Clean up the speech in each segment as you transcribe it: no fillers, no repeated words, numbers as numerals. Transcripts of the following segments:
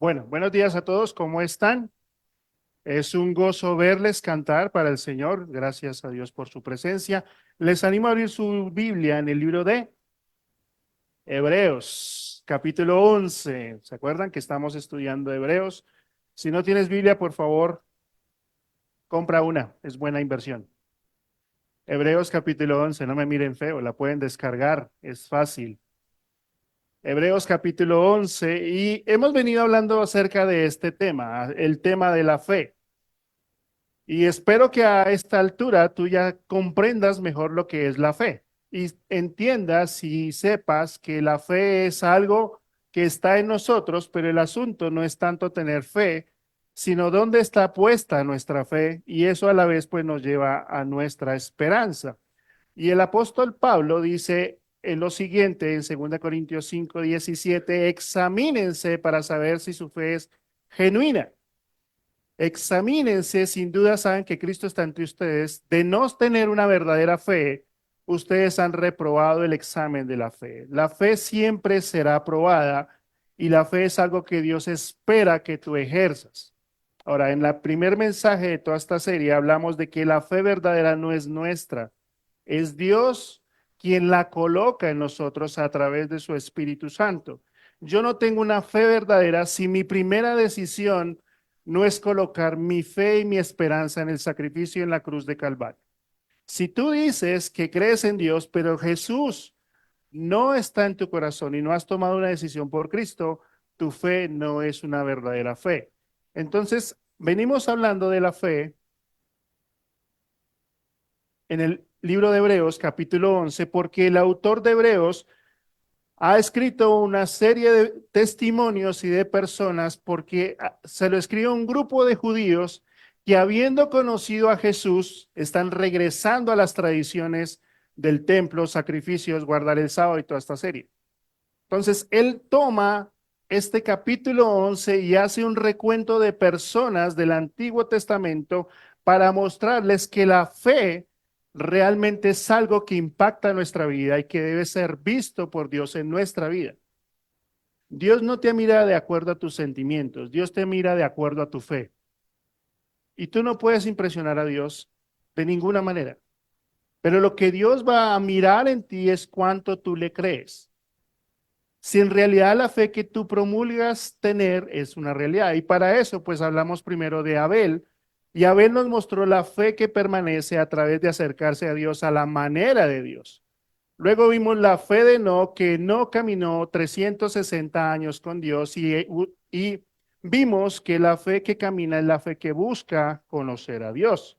Bueno, buenos días a todos, ¿cómo están? Es un gozo verles cantar para el Señor, gracias a Dios por su presencia. Les animo a abrir su Biblia en el libro de Hebreos, capítulo 11. ¿Se acuerdan que estamos estudiando Hebreos? Si no tienes Biblia, por favor, compra una, es buena inversión. Hebreos capítulo 11. No me miren feo, la pueden descargar, es fácil. Hebreos capítulo 11 y hemos venido hablando acerca de este tema, el tema de la fe. Y espero que a esta altura tú ya comprendas mejor lo que es la fe y entiendas y sepas que la fe es algo que está en nosotros, pero el asunto no es tanto tener fe, sino dónde está puesta nuestra fe y eso a la vez pues nos lleva a nuestra esperanza. Y el apóstol Pablo dice en lo siguiente en 2 Corintios 5:17: examínense para saber si su fe es genuina. Examínense, sin duda saben que Cristo está entre ustedes. De no tener una verdadera fe, ustedes han reprobado el examen de la fe. La fe siempre será aprobada y la fe es algo que Dios espera que tú ejerzas. Ahora, en el primer mensaje de toda esta serie hablamos de que la fe verdadera no es nuestra, es Dios quien la coloca en nosotros a través de su Espíritu Santo. Yo no tengo una fe verdadera si mi primera decisión no es colocar mi fe y mi esperanza en el sacrificio en la cruz de Calvario. Si tú dices que crees en Dios, pero Jesús no está en tu corazón y no has tomado una decisión por Cristo, tu fe no es una verdadera fe. Entonces, venimos hablando de la fe en el libro de Hebreos, capítulo 11, porque el autor de Hebreos ha escrito una serie de testimonios y de personas porque se lo escribe un grupo de judíos que habiendo conocido a Jesús están regresando a las tradiciones del templo, sacrificios, guardar el sábado y toda esta serie. Entonces, él toma este capítulo 11 y hace un recuento de personas del Antiguo Testamento para mostrarles que la fe realmente es algo que impacta nuestra vida y que debe ser visto por Dios en nuestra vida. Dios no te mira de acuerdo a tus sentimientos, Dios te mira de acuerdo a tu fe. Y tú no puedes impresionar a Dios de ninguna manera. Pero lo que Dios va a mirar en ti es cuánto tú le crees. Si en realidad la fe que tú promulgas tener es una realidad. Y para eso, pues hablamos primero de Abel. Y Abel nos mostró la fe que permanece a través de acercarse a Dios a la manera de Dios. Luego vimos la fe de Enoc, que no caminó 360 años con Dios y vimos que la fe que camina es la fe que busca conocer a Dios.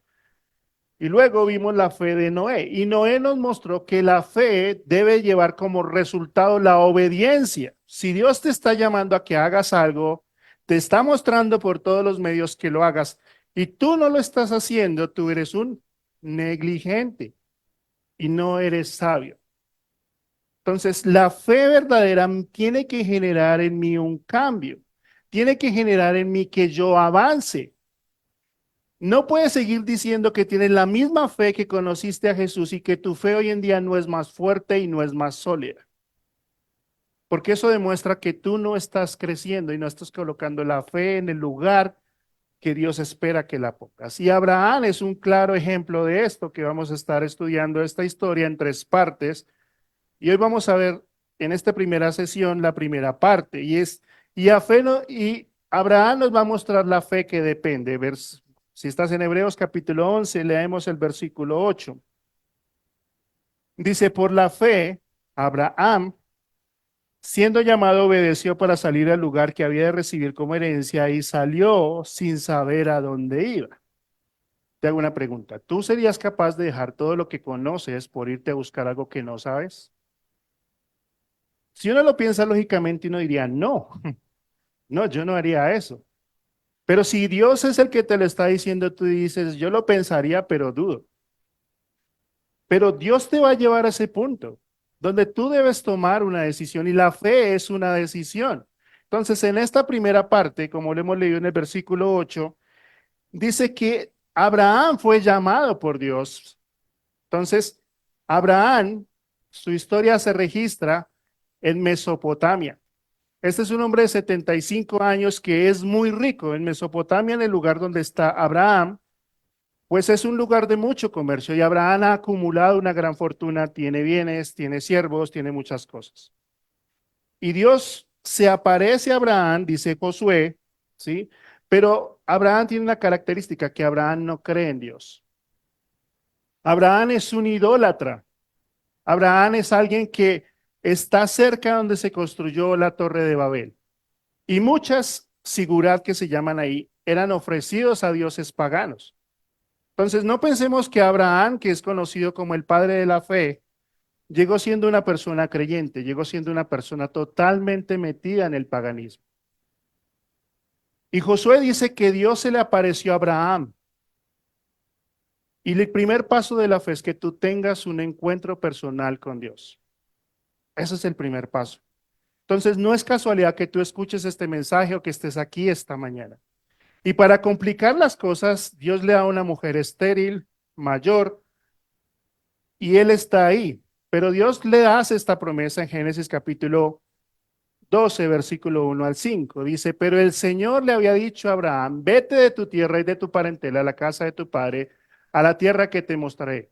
Y luego vimos la fe de Noé. Y Noé nos mostró que la fe debe llevar como resultado la obediencia. Si Dios te está llamando a que hagas algo, te está mostrando por todos los medios que lo hagas y tú no lo estás haciendo, tú eres un negligente y no eres sabio. Entonces, la fe verdadera tiene que generar en mí un cambio, tiene que generar en mí que yo avance. No puedes seguir diciendo que tienes la misma fe que conociste a Jesús y que tu fe hoy en día no es más fuerte y no es más sólida, porque eso demuestra que tú no estás creciendo y no estás colocando la fe en el lugar que Dios espera que la pongas. Y Abraham es un claro ejemplo de esto, que vamos a estar estudiando esta historia en tres partes. Y hoy vamos a ver en esta primera sesión la primera parte, y a fe y Abraham nos va a mostrar la fe que depende. Si estás en Hebreos capítulo 11, leemos el versículo 8. Dice: por la fe, Abraham, siendo llamado, obedeció para salir al lugar que había de recibir como herencia y salió sin saber a dónde iba. Te hago una pregunta. ¿Tú serías capaz de dejar todo lo que conoces por irte a buscar algo que no sabes? Si uno lo piensa lógicamente, uno diría, no, no, yo no haría eso. Pero si Dios es el que te lo está diciendo, tú dices, yo lo pensaría, pero dudo. Pero Dios te va a llevar a ese punto donde tú debes tomar una decisión y la fe es una decisión. Entonces, en esta primera parte, como lo hemos leído en el versículo 8, dice que Abraham fue llamado por Dios. Entonces, Abraham, su historia se registra en Mesopotamia. Este es un hombre de 75 años que es muy rico en Mesopotamia, en el lugar donde está Abraham, pues es un lugar de mucho comercio y Abraham ha acumulado una gran fortuna, tiene bienes, tiene siervos, tiene muchas cosas. Y Dios se aparece a Abraham, dice Josué, ¿sí? Pero Abraham tiene una característica, que Abraham no cree en Dios. Abraham es un idólatra. Abraham es alguien que está cerca donde se construyó la Torre de Babel. Y muchas sigurat que se llaman ahí eran ofrecidos a dioses paganos. Entonces, no pensemos que Abraham, que es conocido como el padre de la fe, llegó siendo una persona creyente, llegó siendo una persona totalmente metida en el paganismo. Y Josué dice que Dios se le apareció a Abraham. Y el primer paso de la fe es que tú tengas un encuentro personal con Dios. Ese es el primer paso. Entonces, no es casualidad que tú escuches este mensaje o que estés aquí esta mañana. Y para complicar las cosas, Dios le da a una mujer estéril, mayor, y él está ahí. Pero Dios le hace esta promesa en Génesis capítulo 12, versículo 1 al 5. Dice, pero el Señor le había dicho a Abraham, vete de tu tierra y de tu parentela a la casa de tu padre, a la tierra que te mostraré.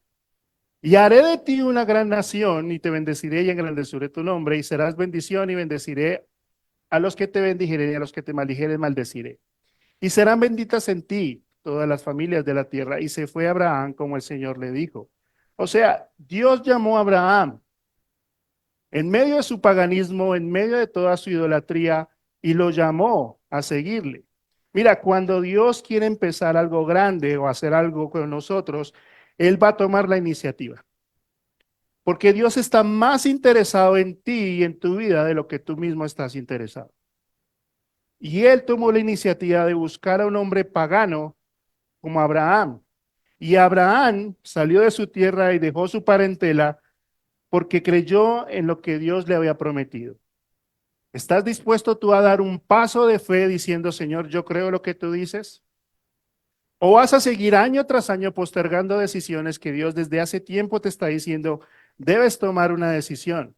Y haré de ti una gran nación y te bendeciré y engrandeceré tu nombre y serás bendición y bendeciré a los que te bendijeren y a los que te maldijeren maldeciré. Y serán benditas en ti todas las familias de la tierra. Y se fue Abraham como el Señor le dijo. O sea, Dios llamó a Abraham en medio de su paganismo, en medio de toda su idolatría, y lo llamó a seguirle. Mira, cuando Dios quiere empezar algo grande o hacer algo con nosotros, Él va a tomar la iniciativa. Porque Dios está más interesado en ti y en tu vida de lo que tú mismo estás interesado. Y Él tomó la iniciativa de buscar a un hombre pagano como Abraham. Y Abraham salió de su tierra y dejó su parentela porque creyó en lo que Dios le había prometido. ¿Estás dispuesto tú a dar un paso de fe diciendo, Señor, yo creo lo que tú dices? ¿O vas a seguir año tras año postergando decisiones que Dios desde hace tiempo te está diciendo, debes tomar una decisión?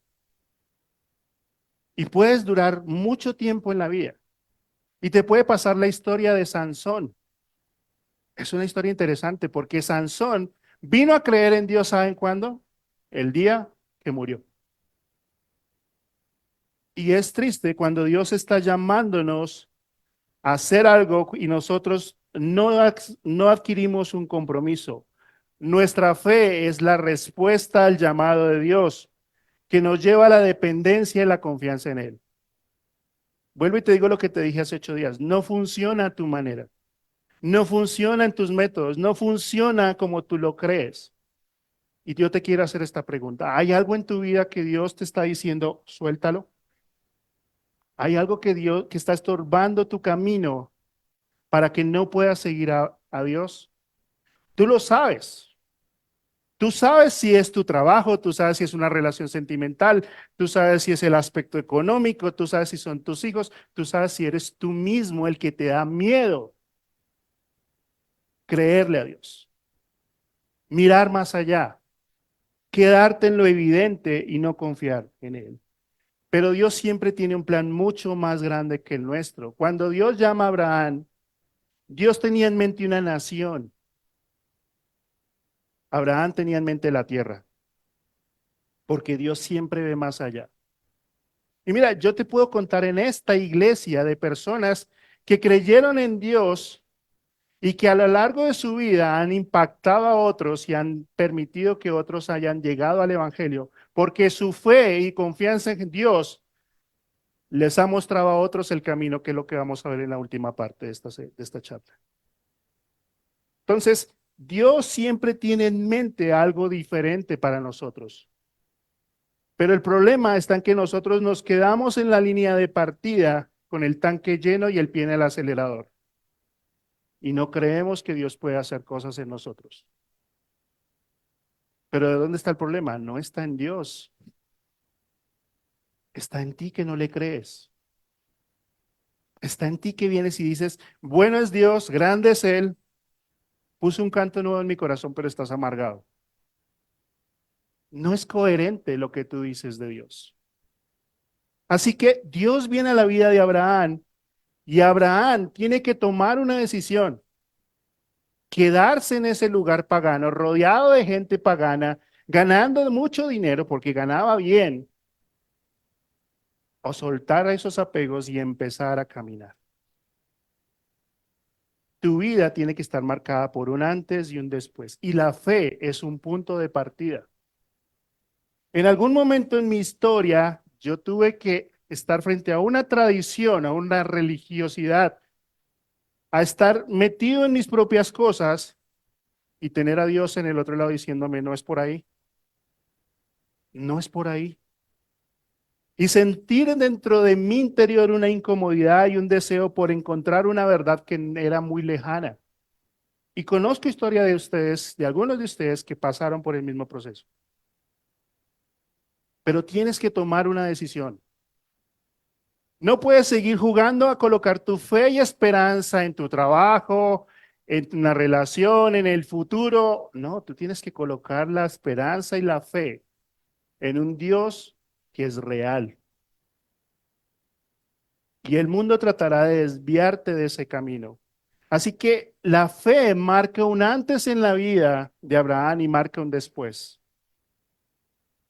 Y puedes durar mucho tiempo en la vida. Y te puede pasar la historia de Sansón. Es una historia interesante porque Sansón vino a creer en Dios, ¿saben cuándo? El día que murió. Y es triste cuando Dios está llamándonos a hacer algo y nosotros no adquirimos un compromiso. Nuestra fe es la respuesta al llamado de Dios que nos lleva a la dependencia y la confianza en Él. Vuelvo y te digo lo que te dije hace 8 días. No funciona a tu manera. No funciona en tus métodos. No funciona como tú lo crees. Y yo te quiero hacer esta pregunta. ¿Hay algo en tu vida que Dios te está diciendo, suéltalo? ¿Hay algo que Dios que está estorbando tu camino para que no puedas seguir a Dios? Tú lo sabes. Tú sabes si es tu trabajo, tú sabes si es una relación sentimental, tú sabes si es el aspecto económico, tú sabes si son tus hijos, tú sabes si eres tú mismo el que te da miedo creerle a Dios, mirar más allá, quedarte en lo evidente y no confiar en Él. Pero Dios siempre tiene un plan mucho más grande que el nuestro. Cuando Dios llama a Abraham, Dios tenía en mente una nación. Abraham tenía en mente la tierra, porque Dios siempre ve más allá. Y mira, yo te puedo contar en esta iglesia de personas que creyeron en Dios y que a lo largo de su vida han impactado a otros y han permitido que otros hayan llegado al Evangelio, porque su fe y confianza en Dios les ha mostrado a otros el camino, que es lo que vamos a ver en la última parte de esta charla. Entonces, Dios siempre tiene en mente algo diferente para nosotros. Pero el problema está en que nosotros nos quedamos en la línea de partida con el tanque lleno y el pie en el acelerador. Y no creemos que Dios puede hacer cosas en nosotros. Pero ¿de dónde está el problema? No está en Dios. Está en ti que no le crees. Está en ti que vienes y dices, bueno es Dios, grande es Él. Puse un canto nuevo en mi corazón, pero estás amargado. No es coherente lo que tú dices de Dios. Así que Dios viene a la vida de Abraham y Abraham tiene que tomar una decisión, quedarse en ese lugar pagano, rodeado de gente pagana, ganando mucho dinero porque ganaba bien, o soltar esos apegos y empezar a caminar. Tu vida tiene que estar marcada por un antes y un después. Y la fe es un punto de partida. En algún momento en mi historia, yo tuve que estar frente a una tradición, a una religiosidad, a estar metido en mis propias cosas y tener a Dios en el otro lado diciéndome, no es por ahí, no es por ahí. Y sentir dentro de mi interior una incomodidad y un deseo por encontrar una verdad que era muy lejana. Y conozco historia de ustedes, de algunos de ustedes que pasaron por el mismo proceso. Pero tienes que tomar una decisión. No puedes seguir jugando a colocar tu fe y esperanza en tu trabajo, en una relación, en el futuro. No, tú tienes que colocar la esperanza y la fe en un Dios que es real. Y el mundo tratará de desviarte de ese camino. Así que la fe marca un antes en la vida de Abraham y marca un después.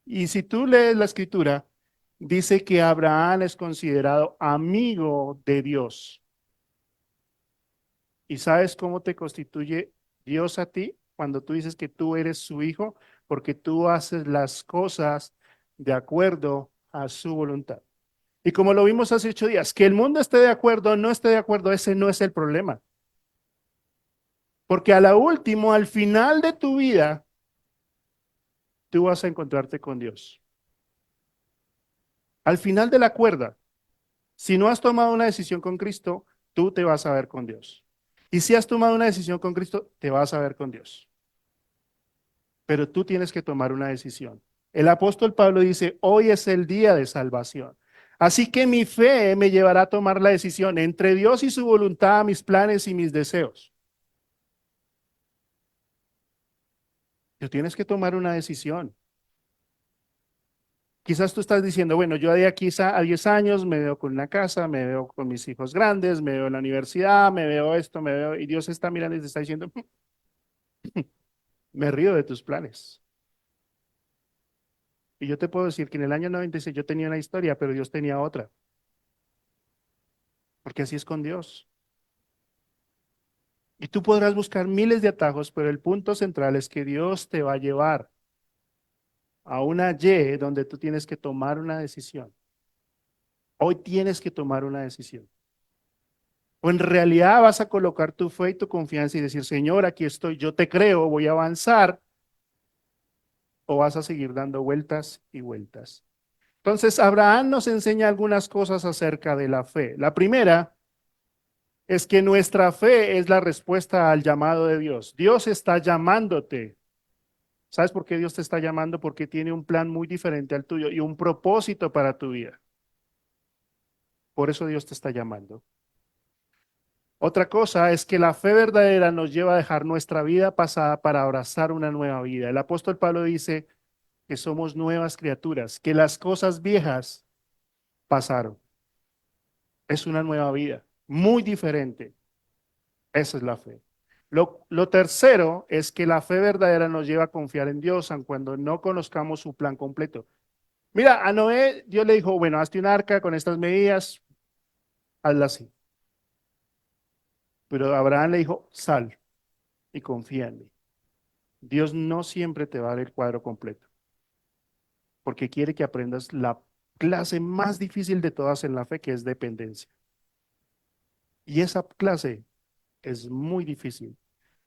Y si tú lees la escritura, dice que Abraham es considerado amigo de Dios. ¿Y sabes cómo te constituye Dios a ti? Cuando tú dices que tú eres su hijo, porque tú haces las cosas de acuerdo a su voluntad. Y como lo vimos hace 8 días, que el mundo esté de acuerdo o no esté de acuerdo, ese no es el problema. Porque a la última, al final de tu vida, tú vas a encontrarte con Dios. Al final de la cuerda, si no has tomado una decisión con Cristo, tú te vas a ver con Dios. Y si has tomado una decisión con Cristo, te vas a ver con Dios. Pero tú tienes que tomar una decisión. El apóstol Pablo dice, hoy es el día de salvación. Así que mi fe me llevará a tomar la decisión entre Dios y su voluntad, mis planes y mis deseos. Tú tienes que tomar una decisión. Quizás tú estás diciendo, bueno, yo de aquí a 10 años me veo con una casa, me veo con mis hijos grandes, me veo en la universidad, me veo esto, me veo, y Dios está mirando y te está diciendo, me río de tus planes. Y yo te puedo decir que en el año 96 yo tenía una historia, pero Dios tenía otra, porque así es con Dios. Y tú podrás buscar miles de atajos, pero el punto central es que Dios te va a llevar a una Y donde tú tienes que tomar una decisión. Hoy tienes que tomar una decisión. O en realidad vas a colocar tu fe y tu confianza y decir, Señor, aquí estoy, yo te creo, voy a avanzar, o vas a seguir dando vueltas y vueltas. Entonces, Abraham nos enseña algunas cosas acerca de la fe. La primera es que nuestra fe es la respuesta al llamado de Dios. Dios está llamándote. ¿Sabes por qué Dios te está llamando? Porque tiene un plan muy diferente al tuyo y un propósito para tu vida. Por eso Dios te está llamando. Otra cosa es que la fe verdadera nos lleva a dejar nuestra vida pasada para abrazar una nueva vida. El apóstol Pablo dice que somos nuevas criaturas, que las cosas viejas pasaron. Es una nueva vida, muy diferente. Esa es la fe. Lo tercero es que la fe verdadera nos lleva a confiar en Dios, aun cuando no conozcamos su plan completo. Mira, a Noé Dios le dijo, bueno, hazte un arca con estas medidas, hazla así. Pero Abraham le dijo, sal y confía en mí. Dios no siempre te va a dar el cuadro completo, porque quiere que aprendas la clase más difícil de todas en la fe, que es dependencia. Y esa clase es muy difícil,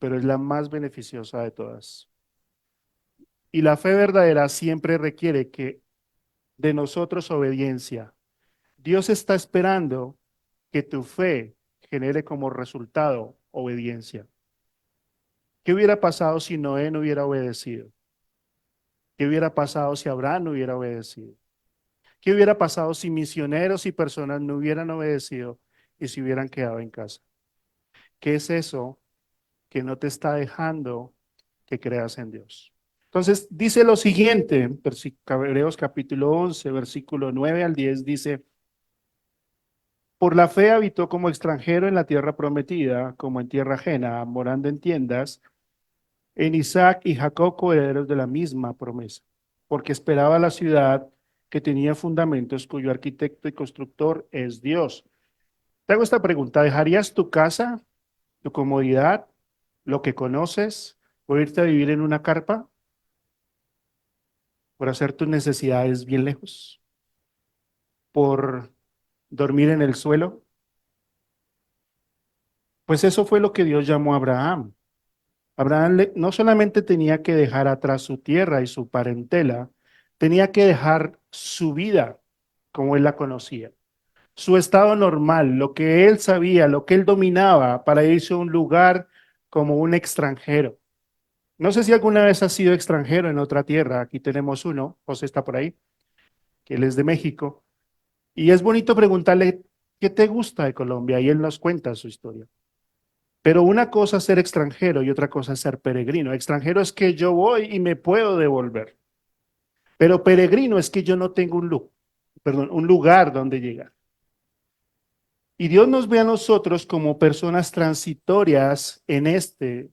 pero es la más beneficiosa de todas. Y la fe verdadera siempre requiere que de nosotros obediencia. Dios está esperando que tu fe genere como resultado obediencia. ¿Qué hubiera pasado si Noé no hubiera obedecido? ¿Qué hubiera pasado si Abraham no hubiera obedecido? ¿Qué hubiera pasado si misioneros y personas no hubieran obedecido y se hubieran quedado en casa? ¿Qué es eso que no te está dejando que creas en Dios? Entonces dice lo siguiente, Hebreos capítulo 11, versículo 9 al 10 dice, por la fe habitó como extranjero en la tierra prometida, como en tierra ajena, morando en tiendas, en Isaac y Jacob, coherederos de la misma promesa, porque esperaba la ciudad que tenía fundamentos, cuyo arquitecto y constructor es Dios. Te hago esta pregunta, ¿dejarías tu casa, tu comodidad, lo que conoces, por irte a vivir en una carpa, por hacer tus necesidades bien lejos, por dormir en el suelo? Pues eso fue lo que Dios llamó a Abraham. No solamente tenía que dejar atrás su tierra y su parentela, tenía que dejar su vida como él la conocía, su estado normal, lo que él sabía, lo que él dominaba, para irse a un lugar como un extranjero. No sé si alguna vez has sido extranjero en otra tierra. Aquí tenemos uno, José está por ahí, que él es de México. Y es bonito preguntarle, ¿qué te gusta de Colombia? Y él nos cuenta su historia. Pero una cosa es ser extranjero y otra cosa es ser peregrino. Extranjero es que yo voy y me puedo devolver. Pero peregrino es que yo no tengo un lugar donde llegar. Y Dios nos ve a nosotros como personas transitorias en este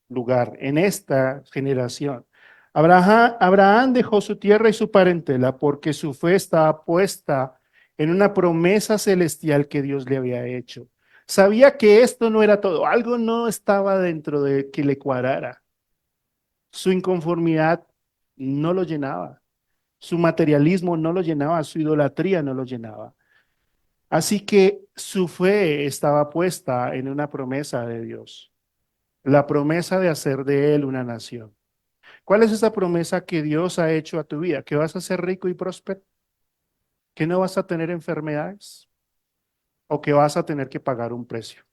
lugar, en esta generación. Abraham dejó su tierra y su parentela porque su fe estaba puesta en una promesa celestial que Dios le había hecho. Sabía que esto no era todo, algo no estaba dentro de que le cuadrara. Su inconformidad no lo llenaba, su materialismo no lo llenaba, su idolatría no lo llenaba. Así que su fe estaba puesta en una promesa de Dios, la promesa de hacer de él una nación. ¿Cuál es esa promesa que Dios ha hecho a tu vida? ¿Que vas a ser rico y próspero? ¿Que no vas a tener enfermedades? ¿O que vas a tener que pagar un precio?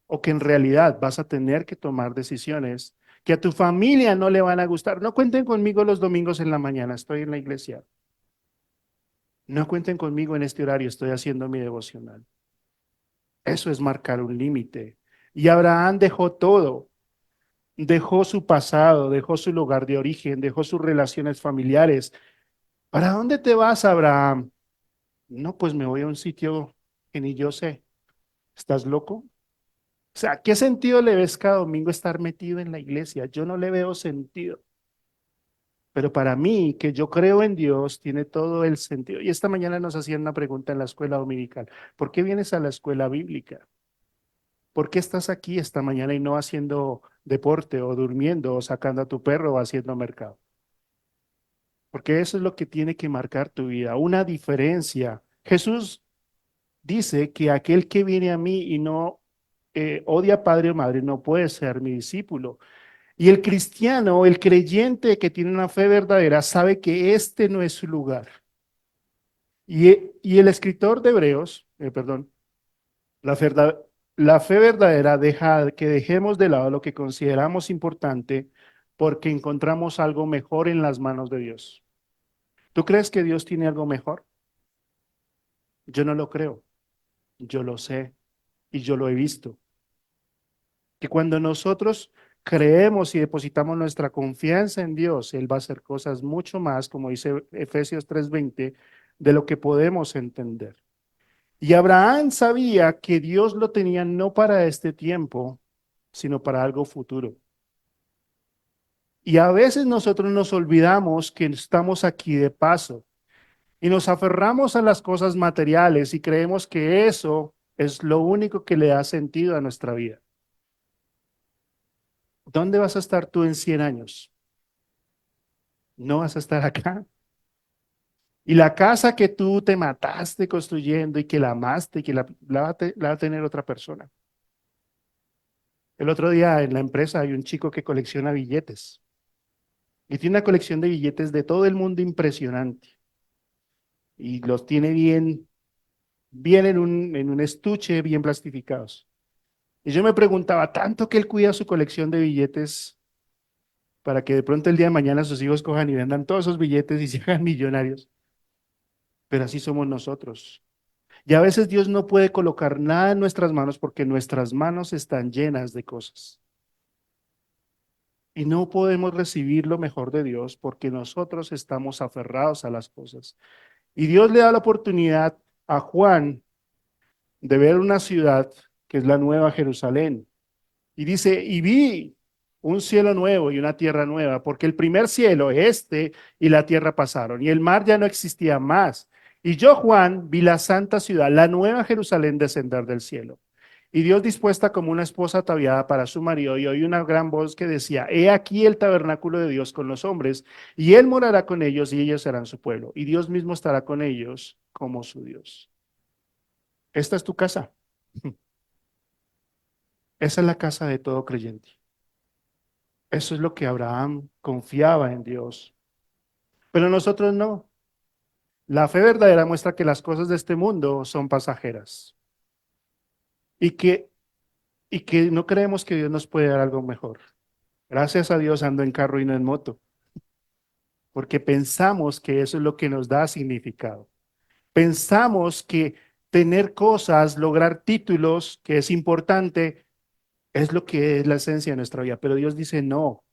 ¿O que en realidad vas a tener que tomar decisiones que a tu familia no le van a gustar? No cuenten conmigo los domingos en la mañana, estoy en la iglesia. No cuenten conmigo en este horario, estoy haciendo mi devocional. Eso es marcar un límite. Y Abraham dejó todo. Dejó su pasado, dejó su lugar de origen, dejó sus relaciones familiares. ¿Para dónde te vas, Abraham? No, pues me voy a un sitio que ni yo sé. ¿Estás loco? O sea, ¿qué sentido le ves cada domingo estar metido en la iglesia? Yo no le veo sentido. Pero para mí, que yo creo en Dios, tiene todo el sentido. Y esta mañana nos hacían una pregunta en la escuela dominical. ¿Por qué vienes a la escuela bíblica? ¿Por qué estás aquí esta mañana y no haciendo deporte o durmiendo o sacando a tu perro o haciendo mercado? Porque eso es lo que tiene que marcar tu vida, una diferencia. Jesús dice que aquel que viene a mí y no odia a padre o madre no puede ser mi discípulo. Y el cristiano, el creyente que tiene una fe verdadera, sabe que este no es su lugar. Y el escritor de Hebreos, perdón, la, verdad, la fe verdadera deja que dejemos de lado lo que consideramos importante porque encontramos algo mejor en las manos de Dios. ¿Tú crees que Dios tiene algo mejor? Yo no lo creo, yo lo sé y yo lo he visto. Que cuando nosotros creemos y depositamos nuestra confianza en Dios, Él va a hacer cosas mucho más, como dice Efesios 3:20, de lo que podemos entender. Y Abraham sabía que Dios lo tenía no para este tiempo, sino para algo futuro. Y a veces nosotros nos olvidamos que estamos aquí de paso y nos aferramos a las cosas materiales y creemos que eso es lo único que le da sentido a nuestra vida. ¿Dónde vas a estar tú en 100 años? No vas a estar acá. Y la casa que tú te mataste construyendo y que la amaste y que la va a tener otra persona. El otro día en la empresa hay un chico que colecciona billetes y tiene una colección de billetes de todo el mundo impresionante y los tiene bien en un estuche, bien plastificados. Y yo me preguntaba, tanto que él cuida su colección de billetes para que de pronto el día de mañana sus hijos cojan y vendan todos esos billetes y se hagan millonarios. Pero así somos nosotros. Y a veces Dios no puede colocar nada en nuestras manos porque nuestras manos están llenas de cosas. Y no podemos recibir lo mejor de Dios porque nosotros estamos aferrados a las cosas. Y Dios le da la oportunidad a Juan de ver una ciudad que es la Nueva Jerusalén. Y dice, y vi un cielo nuevo y una tierra nueva, porque el primer cielo, este, y la tierra pasaron, y el mar ya no existía más. Y yo, Juan, vi la santa ciudad, la Nueva Jerusalén, descender del cielo. Y Dios dispuesta como una esposa ataviada para su marido, y oí una gran voz que decía, he aquí el tabernáculo de Dios con los hombres, y él morará con ellos, y ellos serán su pueblo, y Dios mismo estará con ellos como su Dios. Esta es tu casa. Esa es la casa de todo creyente. Eso es lo que Abraham confiaba en Dios. Pero nosotros no. La fe verdadera muestra que las cosas de este mundo son pasajeras y que, y que no creemos que Dios nos puede dar algo mejor. Gracias a Dios ando en carro y no en moto, porque pensamos que eso es lo que nos da significado. Pensamos que tener cosas, lograr títulos, que es importante, es lo que es la esencia de nuestra vida. Pero Dios dice, no,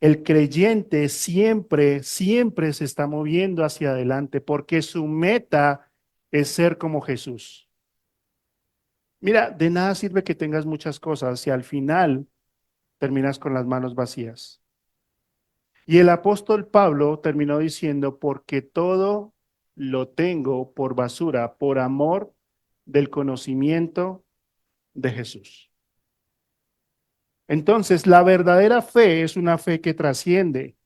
el creyente siempre, siempre se está moviendo hacia adelante porque su meta es ser como Jesús. Mira, de nada sirve que tengas muchas cosas si al final terminas con las manos vacías. Y el apóstol Pablo terminó diciendo, porque todo lo tengo por basura, por amor del conocimiento de Jesús. Entonces, la verdadera fe es una fe que trasciende.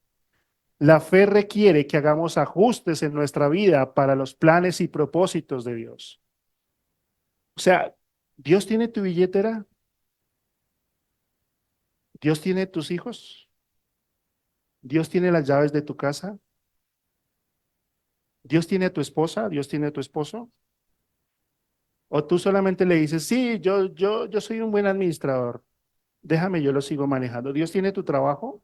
La fe requiere que hagamos ajustes en nuestra vida para los planes y propósitos de Dios. O sea, Dios tiene tu billetera, Dios tiene tus hijos, Dios tiene las llaves de tu casa, Dios tiene a tu esposa, Dios tiene a tu esposo. O tú solamente le dices, sí, yo soy un buen administrador, déjame, yo lo sigo manejando. Dios tiene tu trabajo.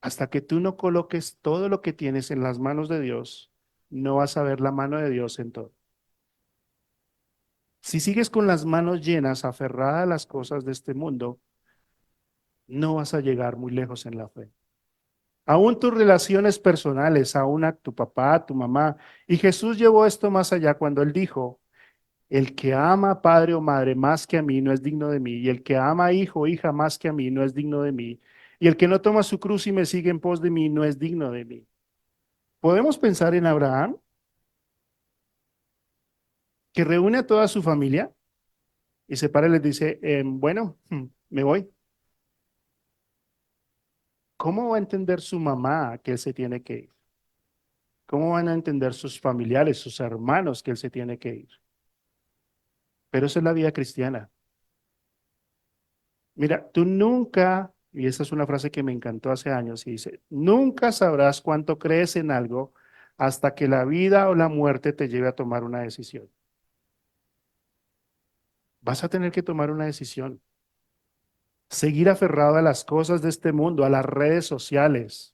Hasta que tú no coloques todo lo que tienes en las manos de Dios, no vas a ver la mano de Dios en todo. Si sigues con las manos llenas, aferrada a las cosas de este mundo, no vas a llegar muy lejos en la fe. Aún tus relaciones personales, aún a tu papá, a tu mamá. Y Jesús llevó esto más allá cuando él dijo, el que ama a padre o madre más que a mí no es digno de mí, y el que ama a hijo o hija más que a mí no es digno de mí, y el que no toma su cruz y me sigue en pos de mí no es digno de mí. Podemos pensar en Abraham, que reúne a toda su familia y se para y les dice, bueno, me voy. ¿Cómo va a entender su mamá que él se tiene que ir? ¿Cómo van a entender sus familiares, sus hermanos que él se tiene que ir? Pero esa es la vida cristiana. Mira, tú nunca, y esa es una frase que me encantó hace años, y dice, nunca sabrás cuánto crees en algo hasta que la vida o la muerte te lleve a tomar una decisión. Vas a tener que tomar una decisión. Seguir aferrado a las cosas de este mundo, a las redes sociales,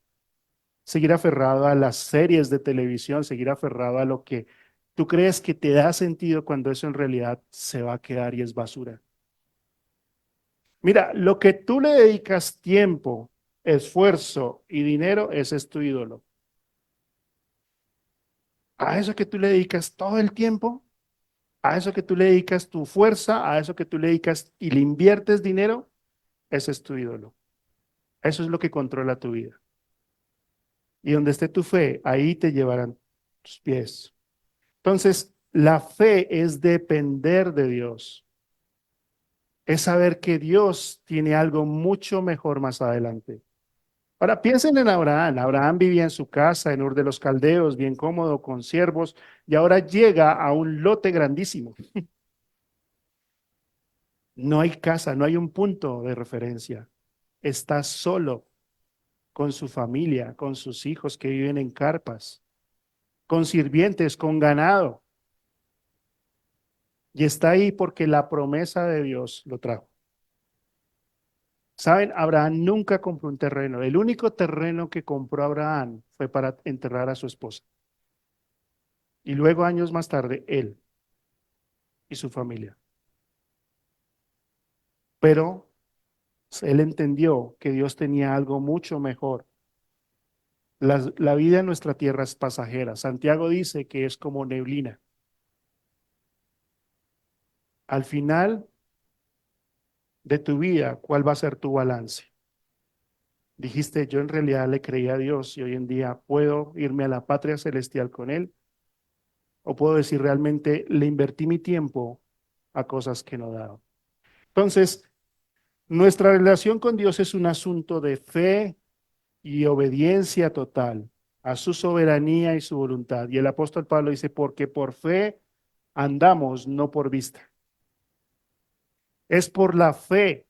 seguir aferrado a las series de televisión, seguir aferrado a lo que tú crees que te da sentido cuando eso en realidad se va a quedar y es basura. Mira, lo que tú le dedicas tiempo, esfuerzo y dinero, ese es tu ídolo. A eso que tú le dedicas todo el tiempo, a eso que tú le dedicas tu fuerza, a eso que tú le dedicas y le inviertes dinero, ese es tu ídolo. Eso es lo que controla tu vida. Y donde esté tu fe, ahí te llevarán tus pies. Entonces, la fe es depender de Dios, es saber que Dios tiene algo mucho mejor más adelante. Ahora piensen en Abraham. Abraham vivía en su casa en Ur de los Caldeos, bien cómodo, con siervos, y ahora llega a un lote grandísimo. No hay casa, no hay un punto de referencia. Está solo con su familia, con sus hijos que viven en carpas, con sirvientes, con ganado. Y está ahí porque la promesa de Dios lo trajo. Saben, Abraham nunca compró un terreno. El único terreno que compró Abraham fue para enterrar a su esposa. Y luego, años más tarde, él y su familia. Pero Él entendió que Dios tenía algo mucho mejor. La vida en nuestra tierra es pasajera. Santiago dice que es como neblina. Al final de tu vida, ¿cuál va a ser tu balance? Dijiste, yo en realidad le creí a Dios y hoy en día puedo irme a la patria celestial con Él, o puedo decir realmente le invertí mi tiempo a cosas que no daban. Entonces, nuestra relación con Dios es un asunto de fe y obediencia total a su soberanía y su voluntad. Y el apóstol Pablo dice, porque por fe andamos, no por vista. Es por la fe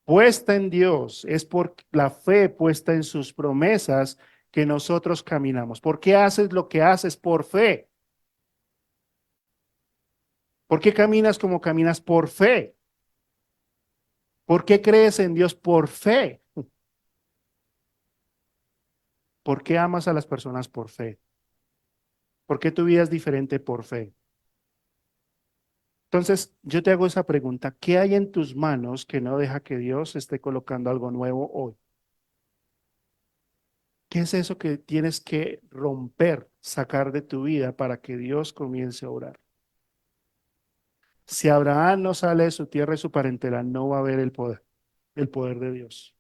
puesta en Dios, es por la fe puesta en sus promesas que nosotros caminamos. ¿Por qué haces lo que haces? Por fe. ¿Por qué caminas como caminas? Por fe. ¿Por qué crees en Dios? Por fe. ¿Por qué amas a las personas? Por fe. ¿Por qué tu vida es diferente? Por fe. Entonces, yo te hago esa pregunta, ¿qué hay en tus manos que no deja que Dios esté colocando algo nuevo hoy? ¿Qué es eso que tienes que romper, sacar de tu vida para que Dios comience a orar? Si Abraham no sale de su tierra y su parentela, no va a haber el poder de Dios.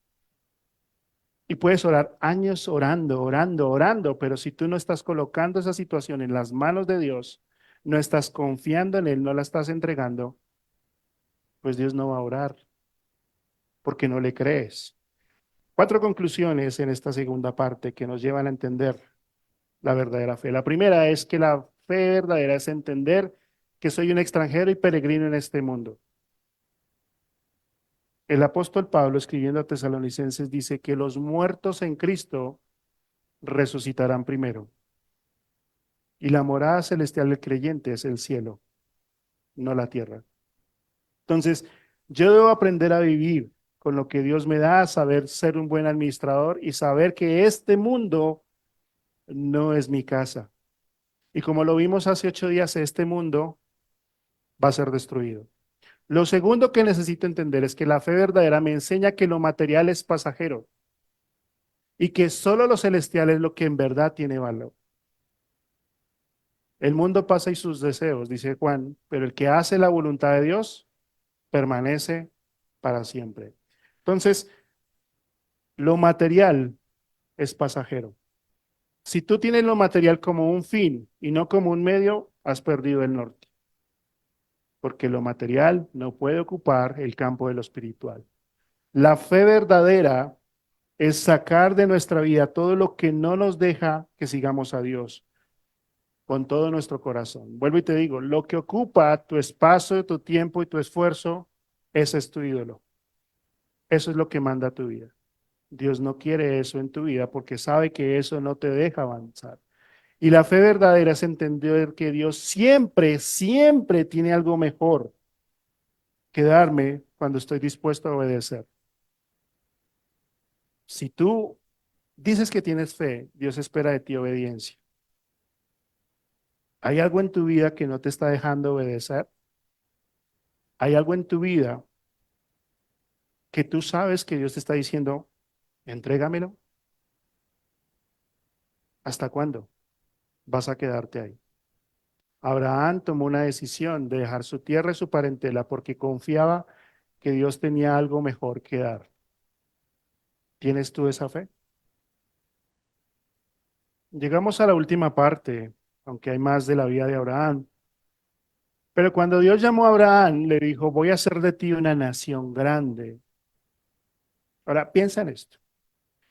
Y puedes orar años orando, orando, orando, pero si tú no estás colocando esa situación en las manos de Dios, no estás confiando en Él, no la estás entregando, pues Dios no va a orar porque no le crees. Cuatro conclusiones en esta segunda parte que nos llevan a entender la verdadera fe. La primera es que la fe verdadera es entender que soy un extranjero y peregrino en este mundo. El apóstol Pablo, escribiendo a Tesalonicenses, dice que los muertos en Cristo resucitarán primero. Y la morada celestial del creyente es el cielo, no la tierra. Entonces, yo debo aprender a vivir con lo que Dios me da, saber ser un buen administrador y saber que este mundo no es mi casa. Y como lo vimos hace 8 días, este mundo va a ser destruido. Lo segundo que necesito entender es que la fe verdadera me enseña que lo material es pasajero y que solo lo celestial es lo que en verdad tiene valor. El mundo pasa y sus deseos, dice Juan, pero el que hace la voluntad de Dios permanece para siempre. Entonces, lo material es pasajero. Si tú tienes lo material como un fin y no como un medio, has perdido el norte, porque lo material no puede ocupar el campo de lo espiritual. La fe verdadera es sacar de nuestra vida todo lo que no nos deja que sigamos a Dios con todo nuestro corazón. Vuelvo y te digo, lo que ocupa tu espacio, tu tiempo y tu esfuerzo, ese es tu ídolo. Eso es lo que manda tu vida. Dios no quiere eso en tu vida porque sabe que eso no te deja avanzar. Y la fe verdadera es entender que Dios siempre, siempre tiene algo mejor que darme cuando estoy dispuesto a obedecer. Si tú dices que tienes fe, Dios espera de ti obediencia. ¿Hay algo en tu vida que no te está dejando obedecer? ¿Hay algo en tu vida que tú sabes que Dios te está diciendo, entrégamelo? ¿Hasta cuándo vas a quedarte ahí? Abraham tomó una decisión de dejar su tierra y su parentela porque confiaba que Dios tenía algo mejor que dar. ¿Tienes tú esa fe? Llegamos a la última parte, aunque hay más de la vida de Abraham. Pero cuando Dios llamó a Abraham, le dijo, voy a hacer de ti una nación grande. Ahora, piensa en esto.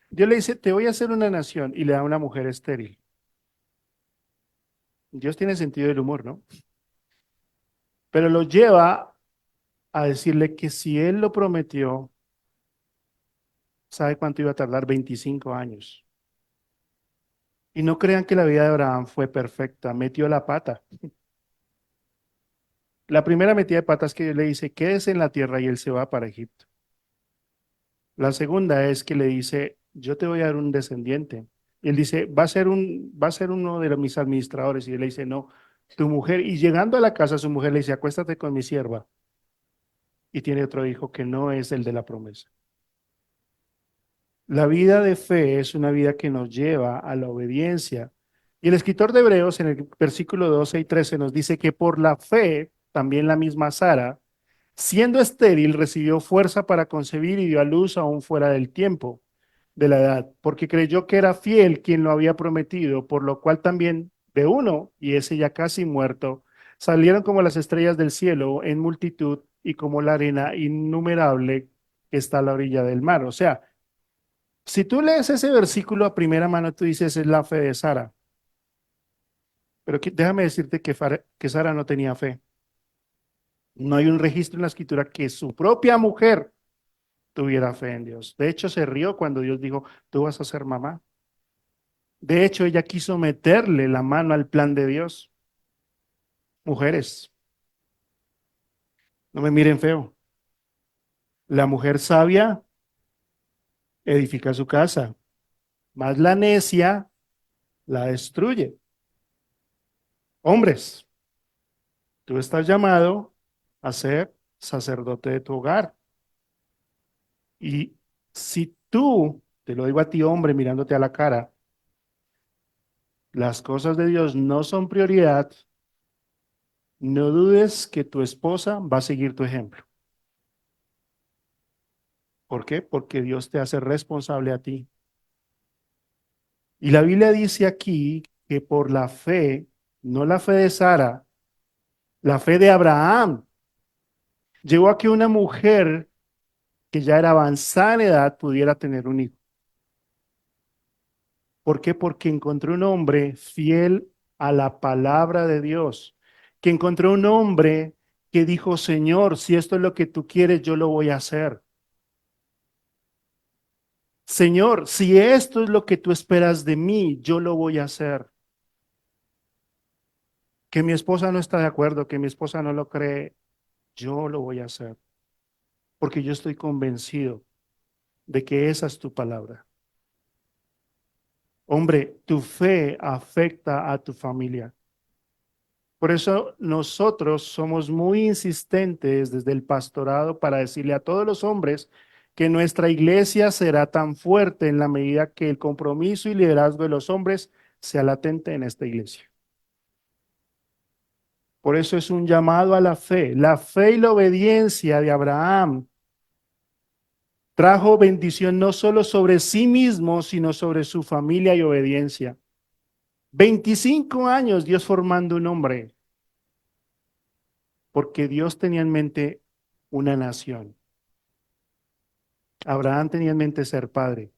Dios le dice, te voy a hacer una nación y le da una mujer estéril. Dios tiene sentido del humor, ¿no? Pero lo lleva a decirle que si él lo prometió, ¿sabe cuánto iba a tardar? 25 años. Y no crean que la vida de Abraham fue perfecta, metió la pata. La primera metida de pata es que Dios le dice, quédese en la tierra y él se va para Egipto. La segunda es que le dice, yo te voy a dar un descendiente. Y él dice, va a ser uno de mis administradores. Y él le dice, no, tu mujer. Y llegando a la casa, su mujer le dice, acuéstate con mi sierva. y tiene otro hijo que no es el de la promesa. La vida de fe es una vida que nos lleva a la obediencia. Y el escritor de Hebreos en el versículo 12 y 13 nos dice que por la fe, también la misma Sara, siendo estéril, recibió fuerza para concebir y dio a luz aún fuera del tiempo de la edad, porque creyó que era fiel quien lo había prometido, por lo cual también de uno, y ese ya casi muerto, salieron como las estrellas del cielo en multitud y como la arena innumerable que está a la orilla del mar. O sea, si tú lees ese versículo a primera mano, tú dices, es la fe de Sara. Pero déjame decirte que Sara no tenía fe. No hay un registro en la escritura que su propia mujer tuviera fe en Dios. De hecho, se rió cuando Dios dijo, tú vas a ser mamá. De hecho, ella quiso meterle la mano al plan de Dios. Mujeres, no me miren feo. La mujer sabia edifica su casa, mas la necia la destruye. Hombres, tú estás llamado a ser sacerdote de tu hogar. Y si tú, te lo digo a ti, hombre, mirándote a la cara, las cosas de Dios no son prioridad, no dudes que tu esposa va a seguir tu ejemplo. ¿Por qué? Porque Dios te hace responsable a ti. Y la Biblia dice aquí que por la fe, no la fe de Sara, la fe de Abraham, llevó a que una mujer que ya era avanzada en edad pudiera tener un hijo. ¿Por qué? Porque encontró un hombre fiel a la palabra de Dios, que encontró un hombre que dijo, Señor, si esto es lo que tú quieres, yo lo voy a hacer. Señor, si esto es lo que tú esperas de mí, yo lo voy a hacer. Que mi esposa no está de acuerdo, que mi esposa no lo cree, yo lo voy a hacer, porque yo estoy convencido de que esa es tu palabra. Hombre, tu fe afecta a tu familia. Por eso nosotros somos muy insistentes desde el pastorado para decirle a todos los hombres que nuestra iglesia será tan fuerte en la medida que el compromiso y liderazgo de los hombres sea latente en esta iglesia. Por eso es un llamado a la fe. La fe y la obediencia de Abraham trajo bendición no solo sobre sí mismo, sino sobre su familia y obediencia. 25 años Dios formando un hombre, porque Dios tenía en mente una nación. Abraham tenía en mente ser padre.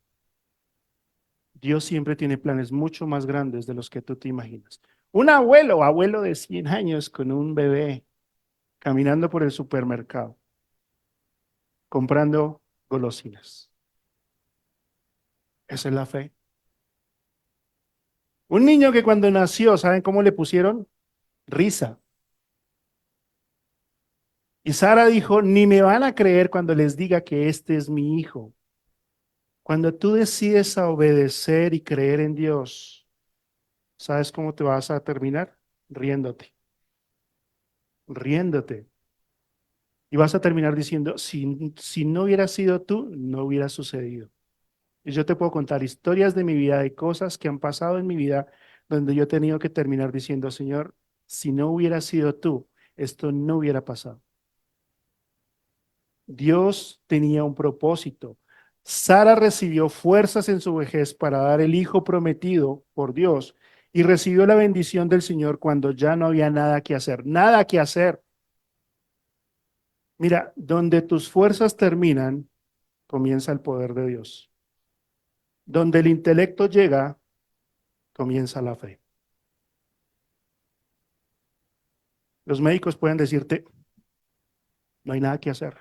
Dios siempre tiene planes mucho más grandes de los que tú te imaginas. Un abuelo de 100 años con un bebé caminando por el supermercado, comprando golosinas. Esa es la fe. Un niño que cuando nació, ¿saben cómo le pusieron? Risa. Y Sara dijo, ni me van a creer cuando les diga que este es mi hijo. Cuando tú decides a obedecer y creer en Dios, ¿sabes cómo te vas a terminar? Riéndote, riéndote. Y vas a terminar diciendo, si no hubiera sido tú, no hubiera sucedido. Y yo te puedo contar historias de mi vida, de cosas que han pasado en mi vida, donde yo he tenido que terminar diciendo, Señor, si no hubiera sido tú, esto no hubiera pasado. Dios tenía un propósito. Sara recibió fuerzas en su vejez para dar el hijo prometido por Dios y recibió la bendición del Señor cuando ya no había nada que hacer, nada que hacer. Mira, donde tus fuerzas terminan, comienza el poder de Dios. Donde el intelecto llega, comienza la fe. Los médicos pueden decirte, no hay nada que hacer,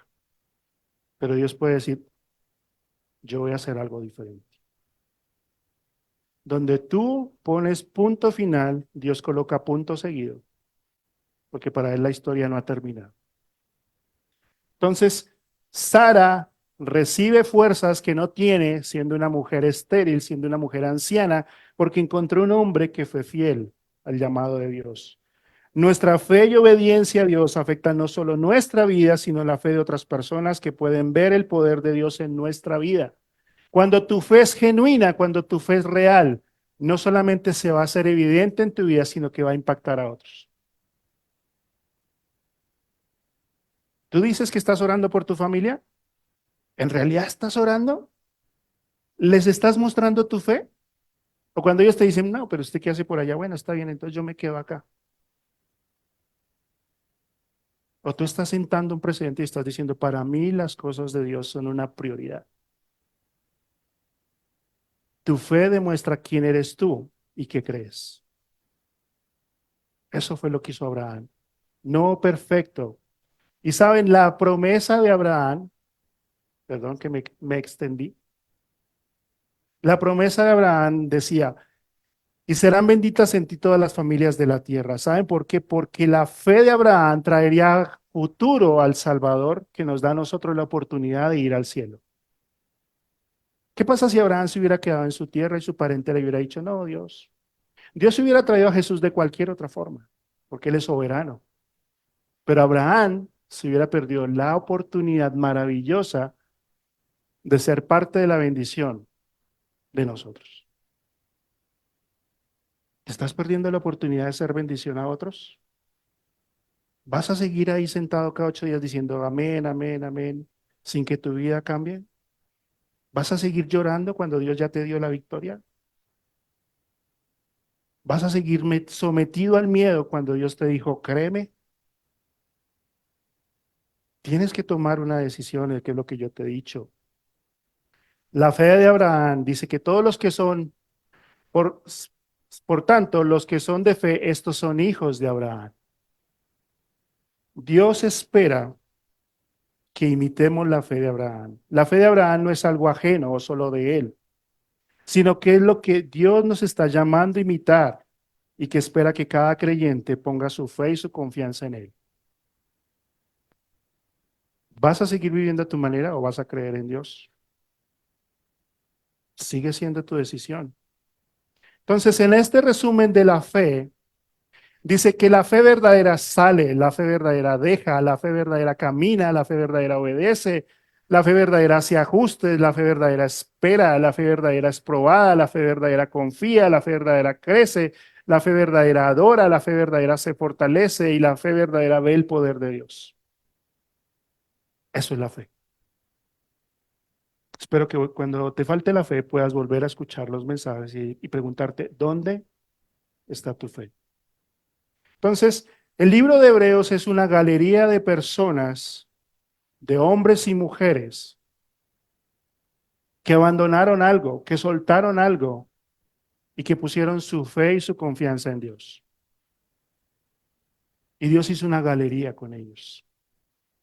pero Dios puede decir, yo voy a hacer algo diferente. Donde tú pones punto final, Dios coloca punto seguido, porque para él la historia no ha terminado. Entonces, Sara recibe fuerzas que no tiene siendo una mujer estéril, siendo una mujer anciana, porque encontró un hombre que fue fiel al llamado de Dios. Nuestra fe y obediencia a Dios afectan no solo nuestra vida, sino la fe de otras personas que pueden ver el poder de Dios en nuestra vida. Cuando tu fe es genuina, cuando tu fe es real, no solamente se va a hacer evidente en tu vida, sino que va a impactar a otros. ¿Tú dices que estás orando por tu familia? ¿En realidad estás orando? ¿Les estás mostrando tu fe? O cuando ellos te dicen, no, pero usted qué hace por allá, bueno, está bien, entonces yo me quedo acá. O tú estás sentando un precedente y estás diciendo, para mí las cosas de Dios son una prioridad. Tu fe demuestra quién eres tú y qué crees. Eso fue lo que hizo Abraham. No perfecto. Y saben, la promesa de Abraham, perdón que me extendí, la promesa de Abraham decía, y serán benditas en ti todas las familias de la tierra. ¿Saben por qué? Porque la fe de Abraham traería futuro al Salvador que nos da a nosotros la oportunidad de ir al cielo. ¿Qué pasa si Abraham se hubiera quedado en su tierra y su parente le hubiera dicho, no, Dios? Dios hubiera traído a Jesús de cualquier otra forma, porque Él es soberano. Pero Abraham se hubiera perdido la oportunidad maravillosa de ser parte de la bendición de nosotros. ¿Te estás perdiendo la oportunidad de ser bendición a otros? ¿Vas a seguir ahí sentado cada 8 días diciendo amén, amén, amén, sin que tu vida cambie? ¿Vas a seguir llorando cuando Dios ya te dio la victoria? ¿Vas a seguir sometido al miedo cuando Dios te dijo, créeme? Tienes que tomar una decisión, que es lo que yo te he dicho. La fe de Abraham dice que todos los que son, por, por tanto, los que son de fe, estos son hijos de Abraham. Dios espera que imitemos la fe de Abraham. La fe de Abraham no es algo ajeno o solo de él, sino que es lo que Dios nos está llamando a imitar y que espera que cada creyente ponga su fe y su confianza en él. ¿Vas a seguir viviendo a tu manera o vas a creer en Dios? Sigue siendo tu decisión. Entonces, en este resumen de la fe, dice que la fe verdadera sale, la fe verdadera deja, la fe verdadera camina, la fe verdadera obedece, la fe verdadera hace ajustes, la fe verdadera espera, la fe verdadera es probada, la fe verdadera confía, la fe verdadera crece, la fe verdadera adora, la fe verdadera se fortalece y la fe verdadera ve el poder de Dios. Eso es la fe. Espero que cuando te falte la fe puedas volver a escuchar los mensajes y preguntarte, ¿dónde está tu fe? Entonces, el libro de Hebreos es una galería de personas, de hombres y mujeres, que abandonaron algo, que soltaron algo y que pusieron su fe y su confianza en Dios. Y Dios hizo una galería con ellos.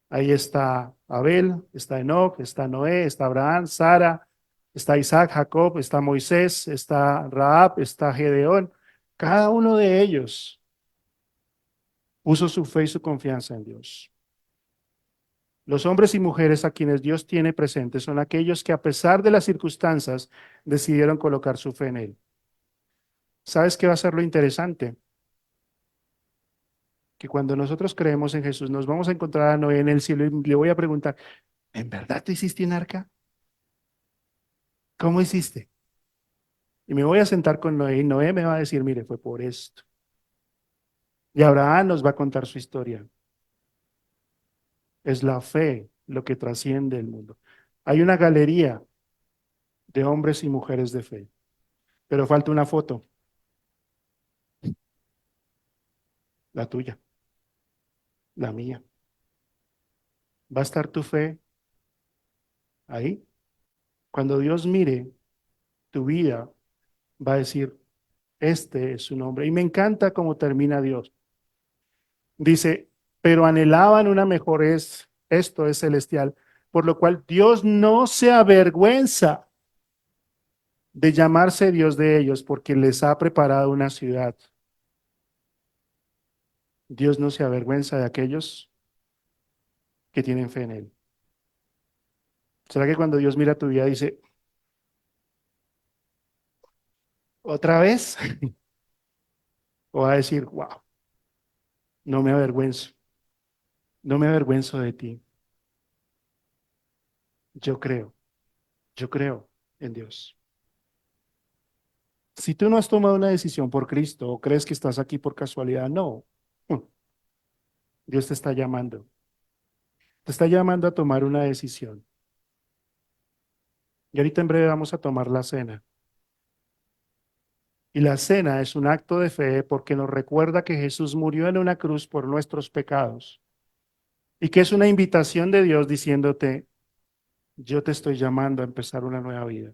Ahí está Abel, está Enoch, está Noé, está Abraham, Sara, está Isaac, Jacob, está Moisés, está Rahab, está Gedeón. Cada uno de ellos puso su fe y su confianza en Dios. Los hombres y mujeres a quienes Dios tiene presentes son aquellos que a pesar de las circunstancias decidieron colocar su fe en Él. ¿Sabes qué va a ser lo interesante? Que cuando nosotros creemos en Jesús nos vamos a encontrar a Noé en el cielo y le voy a preguntar, ¿en verdad te hiciste un arca? ¿Cómo hiciste? Y me voy a sentar con Noé y Noé me va a decir, mire, fue por esto. Y Abraham nos va a contar su historia. Es la fe lo que trasciende el mundo. Hay una galería de hombres y mujeres de fe, pero falta una foto, la tuya, la mía. ¿Va a estar tu fe ahí? Cuando Dios mire tu vida, va a decir, este es su nombre. Y me encanta cómo termina Dios. Dice, pero anhelaban una mejor esto es celestial, por lo cual Dios no se avergüenza de llamarse Dios de ellos, porque les ha preparado una ciudad. Dios no se avergüenza de aquellos que tienen fe en Él. ¿Será que cuando Dios mira tu vida dice, otra vez? O va a decir, wow, No me avergüenzo, no me avergüenzo de ti. Yo creo, yo creo en Dios. Si tú no has tomado una decisión por Cristo o crees que estás aquí por casualidad, no. Dios te está llamando. Te está llamando a tomar una decisión. Y ahorita en breve vamos a tomar la cena. Y la cena es un acto de fe porque nos recuerda que Jesús murió en una cruz por nuestros pecados y que es una invitación de Dios diciéndote, yo te estoy llamando a empezar una nueva vida.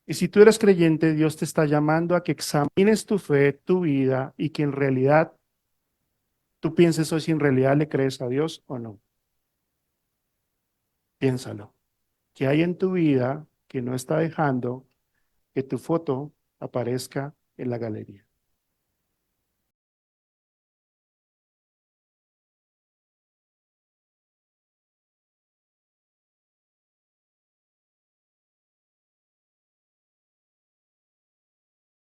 Y si tú eres creyente, Dios te está llamando a que examines tu fe, tu vida y que en realidad tú pienses hoy si en realidad le crees a Dios o no. Piénsalo. ¿Qué hay en tu vida que no está dejando que tu foto aparezca en la galería?